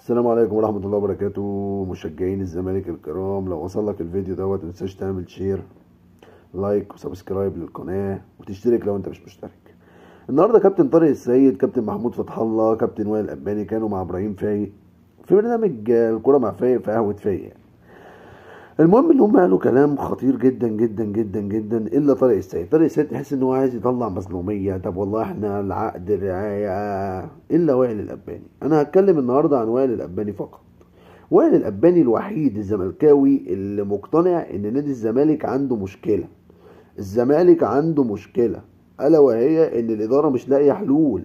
السلام عليكم ورحمة الله وبركاته. مشجعين الزمالك الكرام، لو وصل لك الفيديو دوت متنساش تعمل شير لايك وسبسكرايب للقناة وتشترك لو انت مش مشترك. النهارده كابتن طارق السيد، كابتن محمود فتح الله، كابتن وائل الأباني كانوا مع ابراهيم فايق في برنامج الكرة مع فايق في قهوة فايق. المهم ان هم قالوا كلام خطير جدا جدا جدا جدا. الا طارق السيد، طارق السيد تحس ان هو عايز يطلع مظلوميه. طب والله احنا العقد رعايه. الا وائل الاباني. انا هتكلم النهارده عن وائل الاباني فقط. وائل الاباني الوحيد الزملكاوي اللي مقتنع ان نادي الزمالك عنده مشكله. الزمالك عنده مشكله الا وهي ان الاداره مش لاقيه حلول.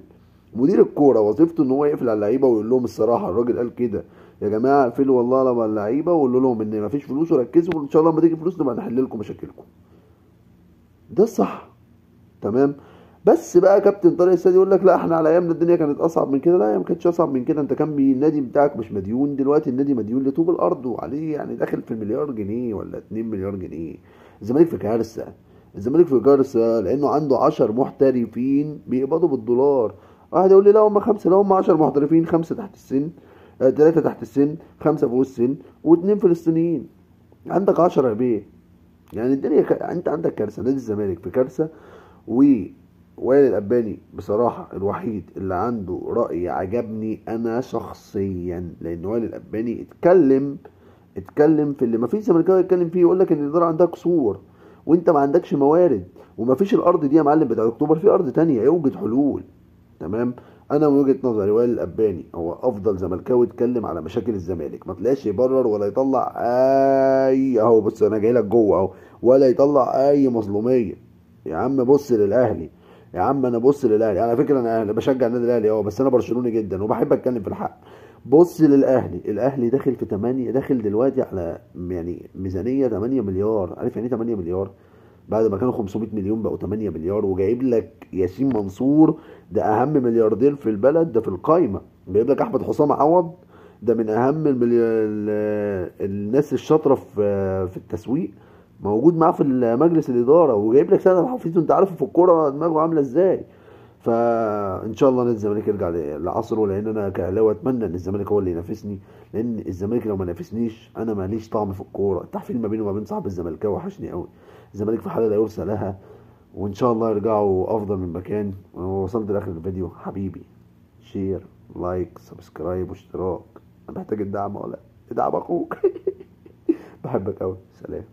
مدير الكوره وظيفته ان هو يقفل على اللعيبه ويقول لهم الصراحه. الراجل قال كده: يا جماعه اقفلوا والله على اللعيبه وقولوا لهم ان مفيش فلوس وركزوا وان شاء الله لما تيجي فلوس نبقى نحل لكم مشاكلكم. ده الصح. تمام. بس بقى كابتن طارق السيد يقول لك لا احنا على ايامنا الدنيا كانت اصعب من كده. لا، هي ما كانتش اصعب من كده. انت كان النادي بتاعك مش مديون. دلوقتي النادي مديون لطوب الارض وعليه يعني داخل في مليار جنيه ولا 2 مليار جنيه. الزمالك في كارثه. الزمالك في كارثه لانه عنده 10 محترفين بيقبضوا بالدولار. واحد يقول لي لا هم خمسه. لا هم 10 محترفين، خمسه تحت السن، ثلاثه تحت السن، خمسه فوق السن، واثنين فلسطينيين. عندك 10 يا بيه. يعني الدنيا انت عندك كارثه. نادي الزمالك في كارثه. ووائل الأباني بصراحة الوحيد اللي عنده رأي عجبني أنا شخصيا، لأن وائل الأباني اتكلم في اللي مفيش زملكاوي يتكلم فيه. يقول لك إن الإدارة عندها قصور وأنت ما عندكش موارد ومفيش الأرض دي يا معلم بتاع أكتوبر، في أرض تانية يوجد حلول. تمام. انا من وجهة نظري وائل الاباني هو افضل زملكاوي اتكلم على مشاكل الزمالك. ما طلعش يبرر ولا يطلع اي اهو. بص انا جاي لك جوه اهو. ولا يطلع اي مظلوميه. يا عم بص للاهلي. يا عم انا بص للاهلي. على فكره انا اهلي بشجع النادي الاهلي بس انا برشلوني جدا وبحب اتكلم في الحق. بص للاهلي. الاهلي داخل في 8، داخل دلوقتي على يعني ميزانيه 8 مليار. عارف يعني ايه 8 مليار؟ بعد ما كانوا 500 مليون بقوا 8 مليار. وجايب لك ياسين منصور، ده اهم ملياردير في البلد، ده في القايمه. جايب لك احمد حسام عوض، ده من اهم الناس الشاطره في التسويق، موجود معاه في مجلس الاداره. وجايب لك سيد الحفيظ، انت عارف في الكوره دماغه عامله ازاي. فان شاء الله نادي الزمالك يرجع لعصره، لان انا كاهلاوي اتمنى ان الزمالك هو اللي ينافسني. لان الزمالك لو ما نافسنيش انا ماليش طعم في الكوره. التحفيل ما بينه وما بين صاحب الزمالكاوي وحشني قوي. الزمالك في حاله لا يرثى لها. وان شاء الله يرجعوا افضل من مكان. ووصلت لاخر الفيديو حبيبي، شير لايك سبسكرايب واشتراك. انا محتاج الدعم ولا ادعم اخوك. بحبك قوي. سلام.